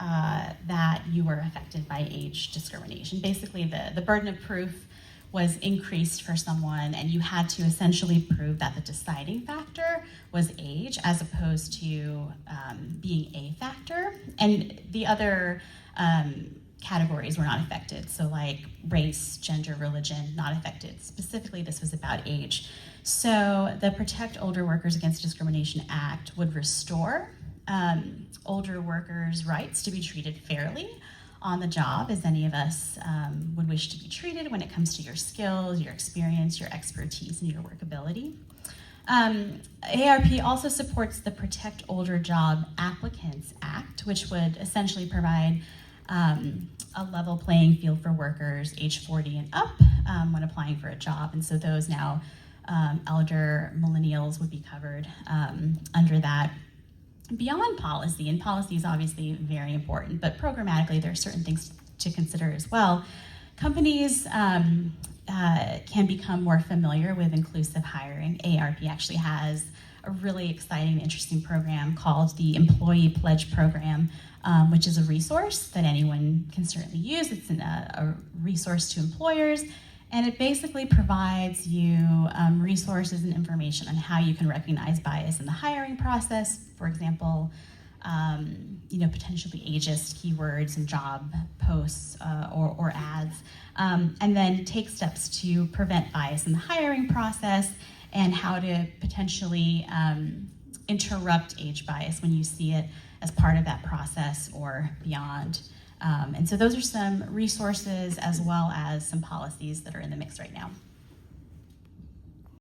that you were affected by age discrimination. Basically, the burden of proof was increased for someone, and you had to essentially prove that the deciding factor was age as opposed to being a factor. And the other categories were not affected. So like race, gender, religion, not affected. Specifically, this was about age. So the Protect Older Workers Against Discrimination Act would restore older workers' rights to be treated fairly on the job, as any of us would wish to be treated when it comes to your skills, your experience, your expertise, and your workability. AARP also supports the Protect Older Job Applicants Act, which would essentially provide a level playing field for workers age 40 and up when applying for a job. And so those now elder millennials would be covered under that. Beyond policy, and policy is obviously very important, but programmatically there are certain things to consider as well. Companies can become more familiar with inclusive hiring. AARP actually has a really exciting and interesting program called the Employee Pledge Program, which is a resource that anyone can certainly use. It's a resource to employers, and it basically provides you resources and information on how you can recognize bias in the hiring process. For example, potentially ageist keywords in job posts or ads, and then take steps to prevent bias in the hiring process and how to potentially interrupt age bias when you see it as part of that process or beyond. And so those are some resources as well as some policies that are in the mix right now.